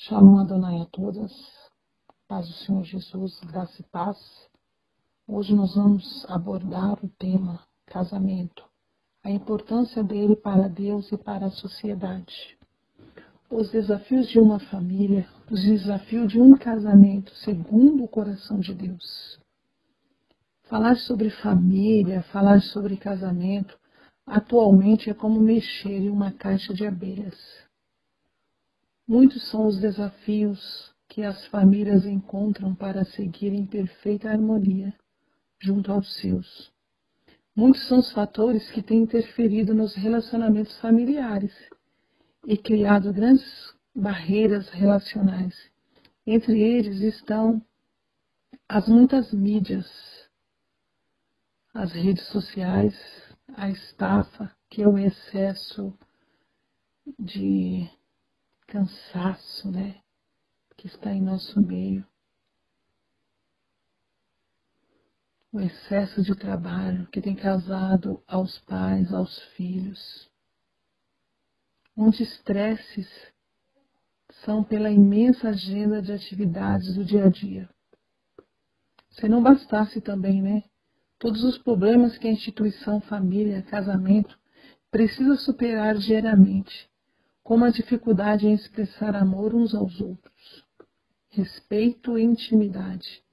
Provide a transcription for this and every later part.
Shalom Adonai a todas, paz do Senhor Jesus, graça e paz. Hoje nós vamos abordar o tema casamento, a importância dele para Deus e para a sociedade. Os desafios de uma família, os desafios de um casamento segundo o coração de Deus. Falar sobre família, falar sobre casamento, atualmente é como mexer em uma caixa de abelhas. Muitos são os desafios que as famílias encontram para seguir em perfeita harmonia junto aos seus. Muitos são os fatores que têm interferido nos relacionamentos familiares e criado grandes barreiras relacionais. Entre eles estão as muitas mídias, as redes sociais, a estafa, que é o excesso de cansaço, que está em nosso meio. O excesso de trabalho que tem causado aos pais, aos filhos. Muitos estresses são pela imensa agenda de atividades do dia a dia. Se não bastasse também, todos os problemas que a instituição família, casamento, precisa superar diariamente, como a dificuldade em expressar amor uns aos outros, respeito e intimidade.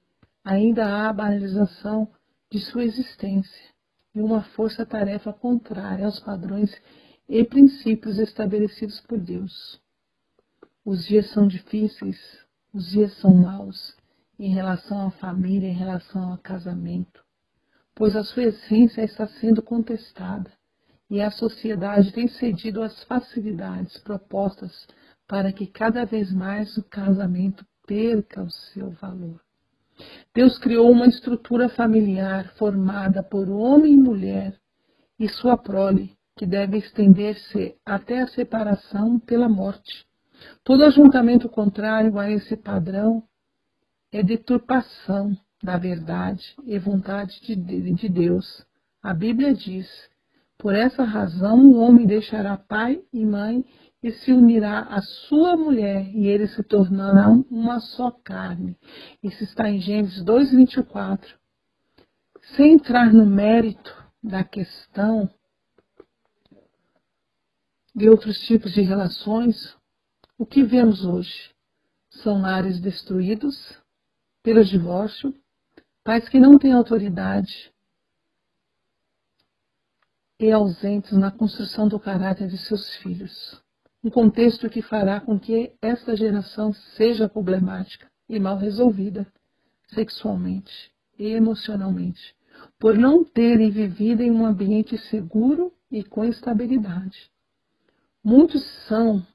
Ainda há a banalização de sua existência e uma força-tarefa contrária aos padrões e princípios estabelecidos por Deus. Os dias são difíceis, os dias são maus em relação à família, em relação ao casamento, pois a sua essência está sendo contestada e a sociedade tem cedido às facilidades propostas para que cada vez mais o casamento perca o seu valor. Deus criou uma estrutura familiar formada por homem e mulher e sua prole, que deve estender-se até a separação pela morte. Todo ajuntamento contrário a esse padrão é deturpação da verdade e vontade de Deus. A Bíblia diz: por essa razão o homem deixará pai e mãe e se unirá à sua mulher, e eles se tornarão uma só carne. Isso está em Gênesis 2:24. Sem entrar no mérito da questão de outros tipos de relações, o que vemos hoje? São lares destruídos pelo divórcio, pais que não têm autoridade e ausentes na construção do caráter de seus filhos. Um contexto que fará com que esta geração seja problemática e mal resolvida sexualmente e emocionalmente, por não terem vivido em um ambiente seguro e com estabilidade. Muitos são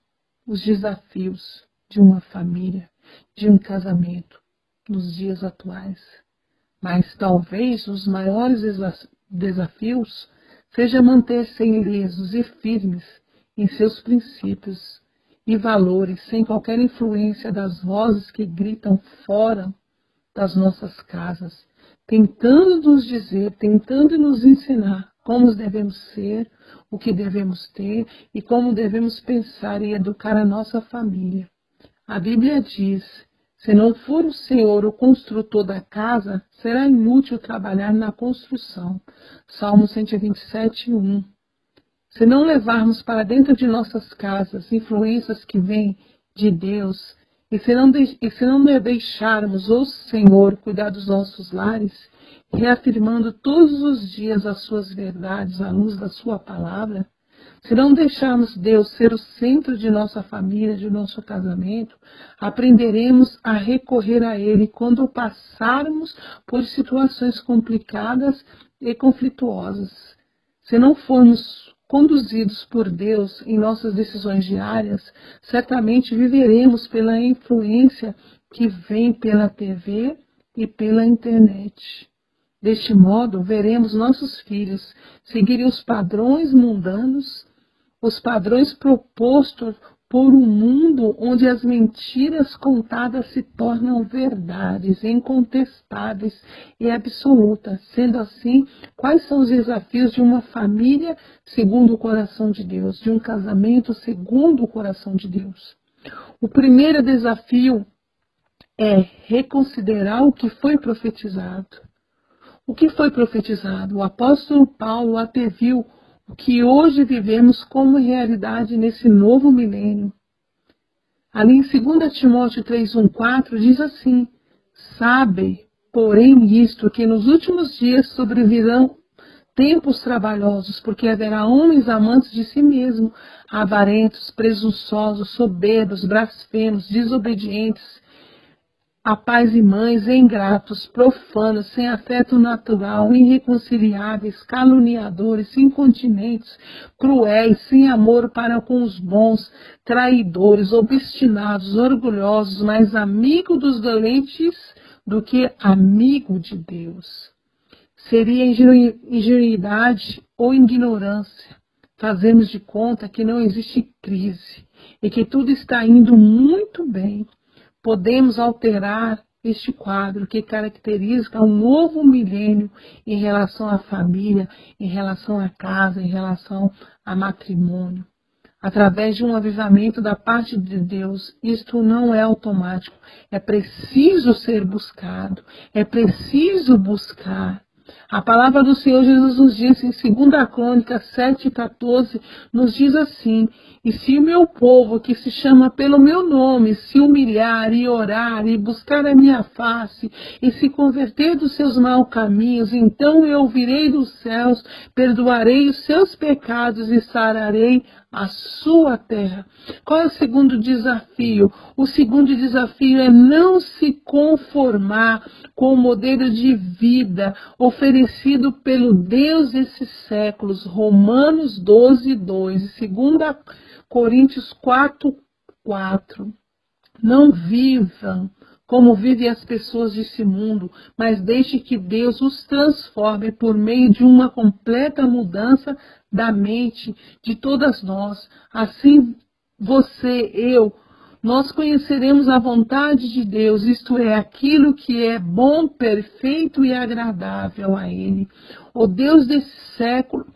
os desafios de uma família, de um casamento, nos dias atuais. Mas talvez os maiores desafios seja manter-se ilesos e firmes em seus princípios e valores, sem qualquer influência das vozes que gritam fora das nossas casas, tentando nos dizer, tentando nos ensinar como devemos ser, o que devemos ter e como devemos pensar e educar a nossa família. A Bíblia diz: se não for o Senhor o construtor da casa, será inútil trabalhar na construção. Salmo 127:1. Se não levarmos para dentro de nossas casas influências que vêm de Deus, e se não deixarmos o Senhor cuidar dos nossos lares, reafirmando todos os dias as suas verdades à luz da sua palavra, se não deixarmos Deus ser o centro de nossa família, de nosso casamento, aprenderemos a recorrer a Ele quando passarmos por situações complicadas e conflituosas. Se não formos conduzidos por Deus em nossas decisões diárias, certamente viveremos pela influência que vem pela TV e pela internet. Deste modo, veremos nossos filhos seguirem os padrões mundanos, os padrões propostos por um mundo onde as mentiras contadas se tornam verdades incontestáveis e absolutas. Sendo assim, quais são os desafios de uma família segundo o coração de Deus, de um casamento segundo o coração de Deus? O primeiro desafio é reconsiderar o que foi profetizado. O que foi profetizado? O apóstolo Paulo anteviu o que hoje vivemos como realidade nesse novo milênio. Ali em 2 Timóteo 3:1-4 diz assim: sabe, porém, isto, que nos últimos dias sobrevirão tempos trabalhosos, porque haverá homens amantes de si mesmo, avarentos, presunçosos, soberbos, blasfemos, desobedientes, a pais e mães, ingratos, profanos, sem afeto natural, irreconciliáveis, caluniadores, incontinentes, cruéis, sem amor para com os bons, traidores, obstinados, orgulhosos, mais amigo dos doentes do que amigo de Deus. Seria ingenuidade ou ignorância fazermos de conta que não existe crise e que tudo está indo muito bem. Podemos alterar este quadro que caracteriza um novo milênio em relação à família, em relação à casa, em relação a matrimônio. Através de um avivamento da parte de Deus, isto não é automático. É preciso ser buscado, é preciso buscar. A palavra do Senhor Jesus nos diz em 2 Crônicas 7:14, nos diz assim: e se o meu povo, que se chama pelo meu nome, se humilhar e orar e buscar a minha face e se converter dos seus maus caminhos, então eu ouvirei dos céus, perdoarei os seus pecados e sararei a sua terra. Qual é o segundo desafio? O segundo desafio é não se conformar com o modelo de vida oferecido pelo Deus desses séculos. Romanos 12:2 e 2 Coríntios 4:4. Não vivam como vivem as pessoas desse mundo, mas deixe que Deus os transforme por meio de uma completa mudança da mente de todas nós. Assim, você, eu, nós conheceremos a vontade de Deus, isto é, aquilo que é bom, perfeito e agradável a Ele. O Deus desse século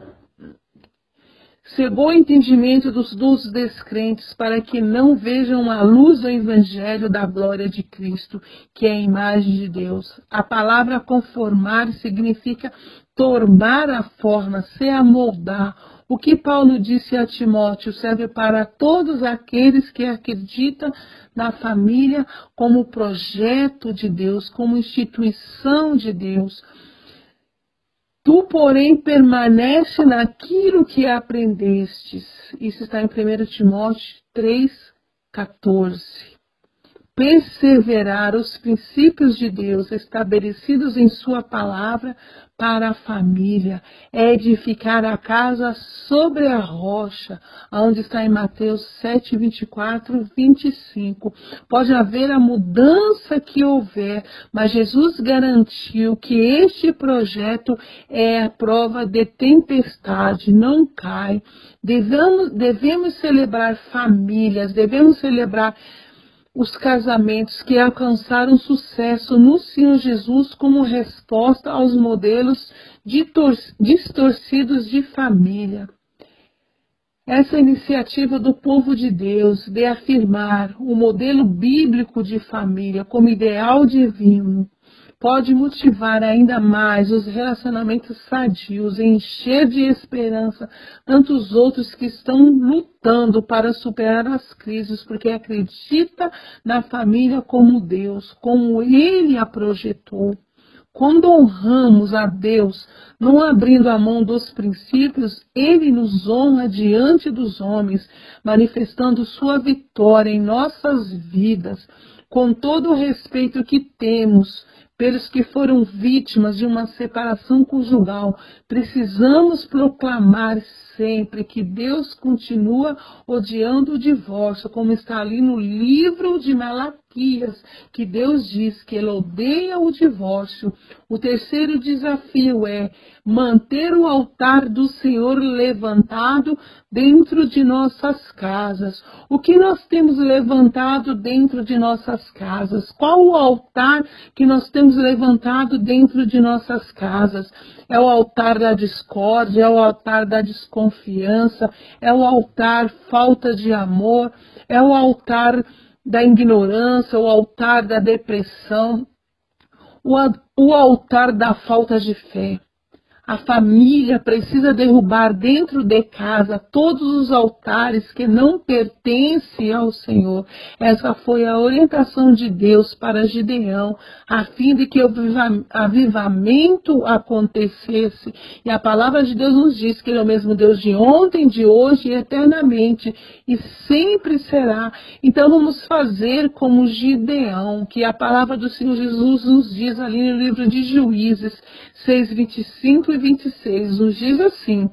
cegou o entendimento dos descrentes para que não vejam a luz do Evangelho da glória de Cristo, que é a imagem de Deus. A palavra conformar significa tornar a forma, se amoldar. O que Paulo disse a Timóteo serve para todos aqueles que acreditam na família como projeto de Deus, como instituição de Deus. Tu, porém, permanece naquilo que aprendestes. Isso está em 1 Timóteo 3:14. Perseverar os princípios de Deus estabelecidos em sua palavra para a família, é edificar a casa sobre a rocha, onde está em Mateus 7:24-25. Pode haver a mudança que houver, mas Jesus garantiu que este projeto é a prova de tempestade, não cai. Devemos celebrar famílias, devemos celebrar os casamentos que alcançaram sucesso no Senhor Jesus como resposta aos modelos distorcidos de família. Essa iniciativa do povo de Deus de afirmar o modelo bíblico de família como ideal divino pode motivar ainda mais os relacionamentos sadios e encher de esperança tantos outros que estão lutando para superar as crises, porque acredita na família como Deus, como Ele a projetou. Quando honramos a Deus, não abrindo a mão dos princípios, Ele nos honra diante dos homens, manifestando sua vitória em nossas vidas, com todo o respeito que temos pelos que foram vítimas de uma separação conjugal. Precisamos proclamar sempre que Deus continua odiando o divórcio, como está ali no livro de Malaquias. Malaquias, que Deus diz que Ele odeia o divórcio. O terceiro desafio é manter o altar do Senhor levantado dentro de nossas casas. O que nós temos levantado dentro de nossas casas? Qual o altar que nós temos levantado dentro de nossas casas? É o altar da discórdia, é o altar da desconfiança, é o altar falta de amor, é o altar da ignorância, o altar da depressão, o altar da falta de fé. A família precisa derrubar dentro de casa todos os altares que não pertencem ao Senhor. Essa foi a orientação de Deus para Gideão, a fim de que o avivamento acontecesse. E a palavra de Deus nos diz que Ele é o mesmo Deus de ontem, de hoje e eternamente, e sempre será. Então vamos fazer como Gideão, que a palavra do Senhor Jesus nos diz ali no livro de Juízes 6, 25 e 26, nos diz assim: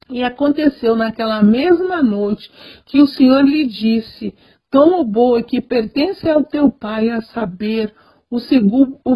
e aconteceu naquela mesma noite que o Senhor lhe disse: toma o boi que pertence ao teu pai, a saber, o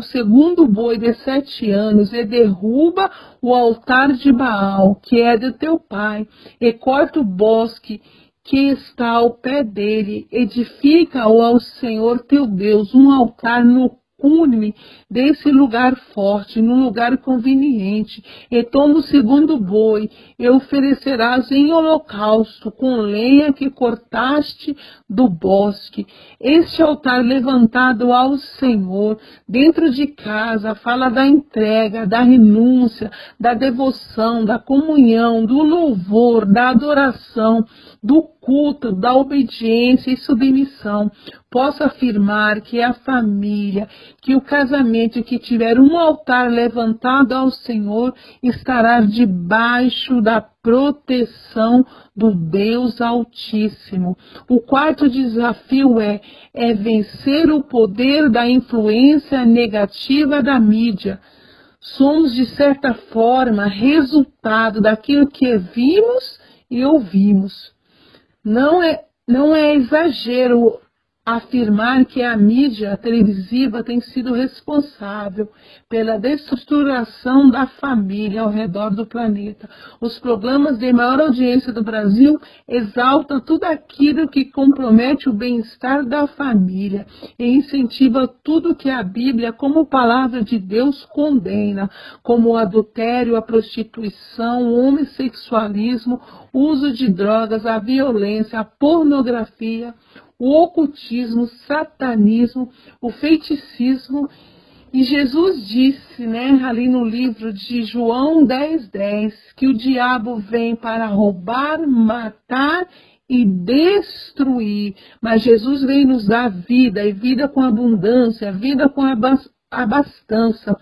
segundo boi de 7 anos, e derruba o altar de Baal, que é de teu pai, e corta o bosque que está ao pé dele, edifica-o ao Senhor teu Deus, um altar no cume desse lugar forte, num lugar conveniente, e toma o segundo boi, e oferecerás em holocausto com lenha que cortaste do bosque. Este altar levantado ao Senhor, dentro de casa, fala da entrega, da renúncia, da devoção, da comunhão, do louvor, da adoração, do culto, da obediência e submissão. Posso afirmar que a família, que o casamento que tiver um altar levantado ao Senhor estará debaixo da proteção do Deus Altíssimo. O quarto desafio é vencer o poder da influência negativa da mídia. Somos, de certa forma, resultado daquilo que vimos e ouvimos. Não é exagero afirmar que a mídia televisiva tem sido responsável pela destruturação da família ao redor do planeta. Os programas de maior audiência do Brasil exaltam tudo aquilo que compromete o bem-estar da família e incentiva tudo que a Bíblia, como palavra de Deus, condena, como o adultério, a prostituição, o homossexualismo, o uso de drogas, a violência, a pornografia, o ocultismo, o satanismo, o feiticismo. E Jesus disse, ali no livro de João 10:10, que o diabo vem para roubar, matar e destruir. Mas Jesus veio nos dar vida, e vida com abundância, vida com abastança.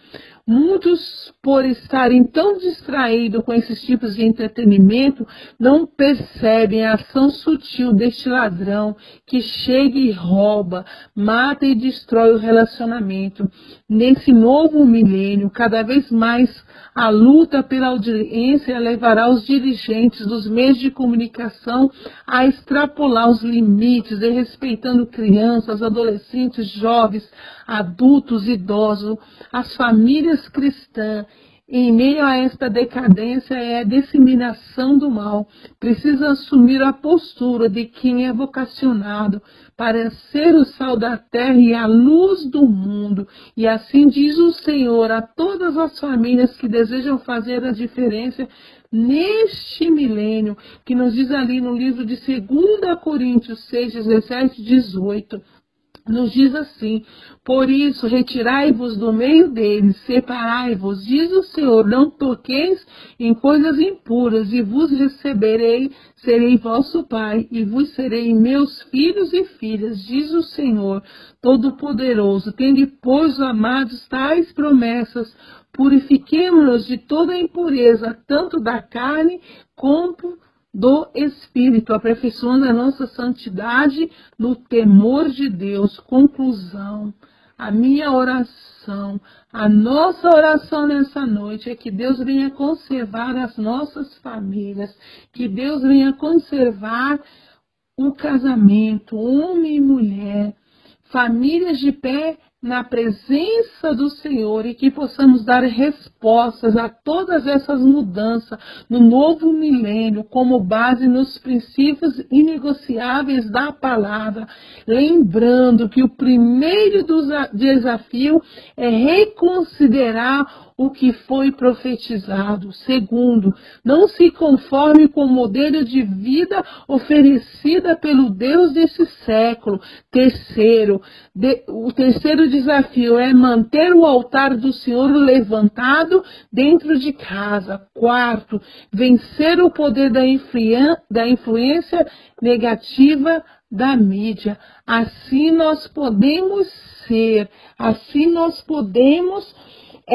Muitos, por estarem tão distraídos com esses tipos de entretenimento, não percebem a ação sutil deste ladrão que chega e rouba, mata e destrói o relacionamento. Nesse novo milênio, cada vez mais a luta pela audiência levará os dirigentes dos meios de comunicação a extrapolar os limites, desrespeitando crianças, adolescentes, jovens, adultos, idosos, as famílias cristãs. Em meio a esta decadência é a disseminação do mal. Precisa assumir a postura de quem é vocacionado para ser o sal da terra e a luz do mundo. E assim diz o Senhor a todas as famílias que desejam fazer a diferença neste milênio, que nos diz ali no livro de 2 Coríntios 6, 17 e 18. Nos diz assim: por isso, retirai-vos do meio deles, separai-vos, diz o Senhor, não toqueis em coisas impuras, e vos receberei, serei vosso Pai, e vos serei meus filhos e filhas, diz o Senhor Todo-Poderoso. Tende, pois, amados, tais promessas, purifiquemo-nos de toda impureza, tanto da carne como do Espírito, aperfeiçoando a nossa santidade no temor de Deus. Conclusão: a minha oração, a nossa oração nessa noite é que Deus venha conservar as nossas famílias, que Deus venha conservar o casamento, homem e mulher, famílias de pé na presença do Senhor e que possamos dar respostas a todas essas mudanças no novo milênio, como base nos princípios inegociáveis da palavra, lembrando que o primeiro desafio é reconsiderar o que foi profetizado. Segundo, não se conforme com o modelo de vida oferecida pelo Deus desse século. Terceiro, o terceiro desafio é manter o altar do Senhor levantado dentro de casa. Quarto, vencer o poder da influência negativa da mídia. Assim nós podemos ser, assim nós podemos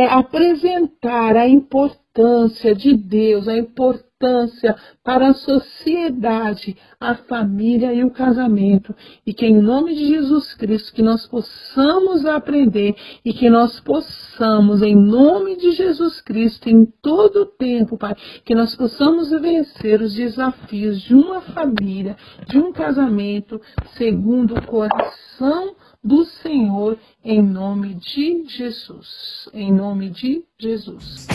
apresentar a importância de Deus, a importância para a sociedade, a família e o casamento. E que em nome de Jesus Cristo, que nós possamos aprender e que nós possamos, em nome de Jesus Cristo, em todo o tempo, Pai, que nós possamos vencer os desafios de uma família, de um casamento, segundo o coração do Senhor, em nome de Jesus. Em nome de Jesus.